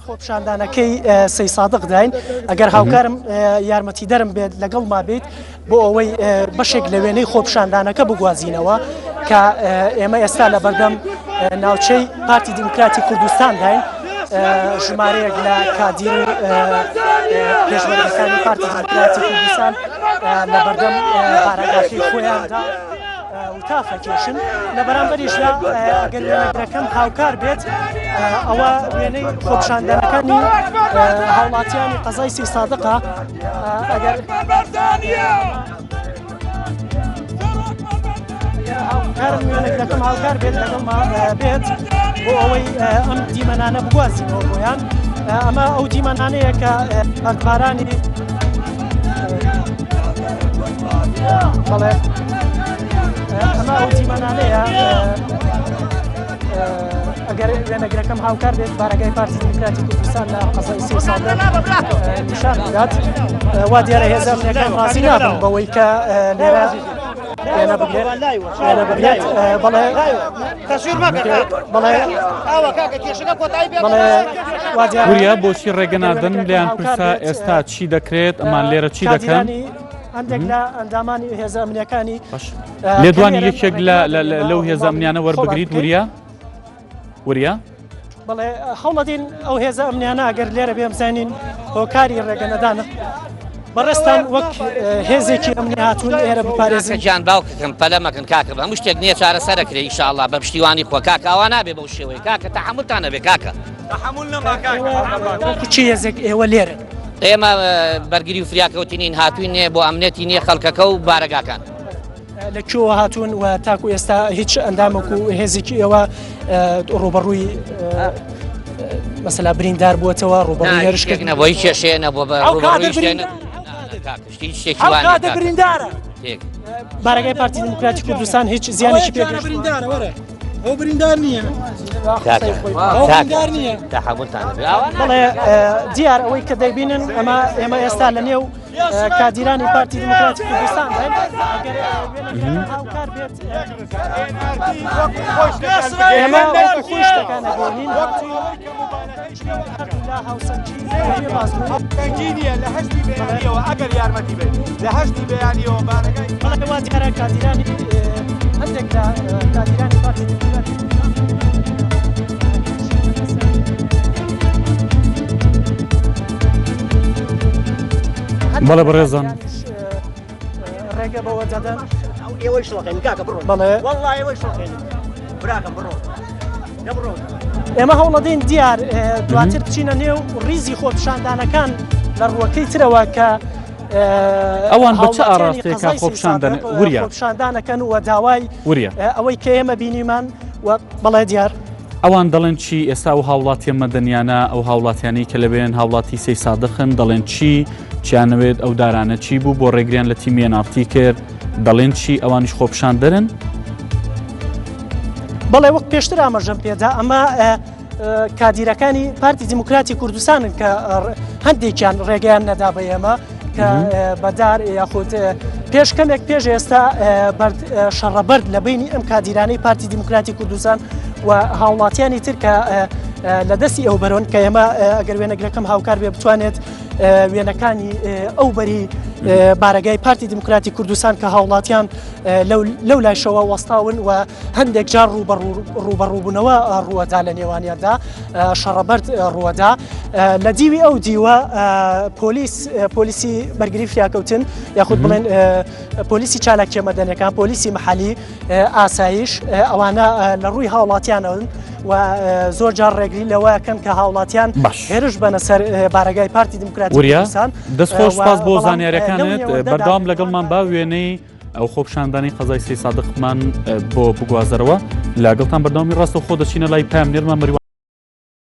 خۆپشاندانەکەی سەی سادق داین ئەگەر هاوکارم یارمەتی دەرم بێت لەگەڵ ما بێت بۆ ئەوەی بەشێک لە وێنەی خۆپشاندانەکە بگوازینەوە کە ئێمە ئێستا لە بەردەم ناوچەی پارتی دیموکراتی کوردستان داین ژمارەیەک لە کادیر پێشمەرگەکانی پارتی دیموکراتی کوردستان لە بەردەم بارەگاکەی خۆیاندا وتافەکێشن لە بەرامبەریشدا ئەگەر وێنەگرەکەم هاوکار بێت ئەوە وێنەی خۆپشاندانەکانی هاوڵاتیانی قەزای سەی سادقە ئەگەر هاوکارم وێنەگرەکەم هاوکار بێت لەگەڵما بێت بۆ ئەوەی ئەم دیمەنانە بگوازینەوە بۆیان ئەمە ئەو دیمەنانەیە کە بەرپارانی بەڵێ ئەمە ئەو دیمەنانەیە ئەگەر وێنەگرەکەم هاوکار بێت بارەگای پارتی دیموکراتی کوردستان لە قەزای سەی سادق نیشان بدات وا دیارە هێزانەکان ڕازی نابن بەوەی کە لێرە وێنە بگرێت بەڵێ وریا بۆچی ڕێگەنادن لیان پرسا ئێستا چی دەکرێت ئەمان لێرە چی دەکەن؟ هەندێک لە ئەندامانی هێزە ئەمنیەکانی لێدوانی یەکێک لەو هێزە ئەمنیانە وەربگریت وریا؟ بەڵێ هەوڵەدین ئەو هێزە ئەمنیانە ئەگەر لێرە بێمزانین هۆکاری ڕێگەنەدانە بەڕێستان وەک هێزێکی ئەمنی هاتوون ئێرە بپارێزن جان باوکەکەم پەلەمەکەن کاکە هەموو شتێک نییە چارەسەرەکرێ ئیشاءالله بە پشتیوانی خۆ کاکە ئەوە نابێ بەو شێوەیە کاکە تەحەموڵتانە بێ کاکە چی هێزێک ئێوە لێرە ئێمە بەرگری و فریاکەوتنین هاتوین نیە بۆ ئەمنێتی نییە خەڵکەکە و بارەگاکان لەکوێوە هاتوون و تاکو ئێستا هیچ ئەندامێک و هێزێکی ئێوە ڕوبەڕووی مەسەلا بریندار بووەتەوە ڕوبەڕووی هێرشکردن بۆ هیچ کێشەیە بۆ ئەوکاتە بریندارە بارەگای پارتی دیموکراتی کوردستان هیچ زیانێکی پێگەشت ئەو بریندار نییە بەڵێ دیار ئەوەی کە دەیبینن ئێمە ئێستا لە نێو کادیرانی پارتی دیموکراتی کوردستان هاوکار بێت ئێمە خۆی شتەکان دەگۆڕین هاوسەنگینیە لە هەشتی بەیانیەوە ئەگەر یارمەتی بێت لە هەشتی بەیانیەوە بارەکەی بەڵێ وا دیارە کادیرانی هەندێک لە کادیرانی پارتی دیموکراتی بەڵێ بەڕێزان ڕێگە بەوە دەدەن ئێوەی شڵەکەین کاکە بڕۆ بەڵێ وەڵڵا ئێوەی شڵەکەین براکەم بڕۆ نەبڕۆ ئێمە هەوڵەدەین دیار دواتر بچینە نێو ڕیزی خۆپشاندانەکان لە ڕووەکەی ترەوە کە ئەوان بە چه ئاراستەیەکە خۆپشاندانەکەن و داوای ئەوەی کە ئێمە بینیمان و بەڵێ دیار ئەوان دەڵێن چی ئێستا و هاوڵاتیە مەدەنیانە ئەو هاوڵاتیانی کە لەبێن هاوڵاتی سەی سادقن دەڵێن چیانەوێت ئەو دارانە چی بوو بۆ ڕێگریان لە تیمی نارتی کرد دەڵێن چی ئەوانیش خۆپشان دەرن بەڵێ وەک پێشتر ئاماژەم پێدا ئەمە کادیرەکانی پارتی دیموکراتی کوردستانن کە هەندێکیان ڕێگەیان نەدا بە ئێمە کە بەدار یاخود پێش کەمێک پێش ئێستا شەڕەبەرد لە بینی ئەم کادیرانەی پارتی دیموکراتی کوردستان و هاوڵاتیانی تر کە لە دەستی ئەو بەرۆن کە ئێمە ئەگەر وێنەگرەکەم هاوکار بێ بتوانێت وێنەکانی ئەو بەری بارەگای پارتی دیموکراتی کوردستان کە هاوڵاتیان لەو لایشەوە وەستاون و هەندێک جار ڕوبەڕووبوونەوە ڕووەدا لە نێوانیاندا شەڕەبەرد ڕووەدا لە دیوی ئەو دیوە پۆلیسی بەرگری فریاکەوتن یاخود بڵێن پۆلیسی چالاکیە مەدەنیەکان پۆلیسی مەحەلی ئاسایش ئەوانە لە ڕووی هاوڵاتیانەون و زۆر جار ڕێگری لەوەکەن کە هاوڵاتیان هێرش بەنە سەر بارەگای پارتی دیموکراتی کوردستان دەستخۆش سپاس بۆ زانیاریەکانت بەردەوام لەگەڵمان با وێنەی ئەو خۆپشاندانی قەزای سەی سادقمان بۆ بگوازەرەوە لەگەڵتان بەردەوامی ڕاستە خۆ دەچینە لای پامنێرمان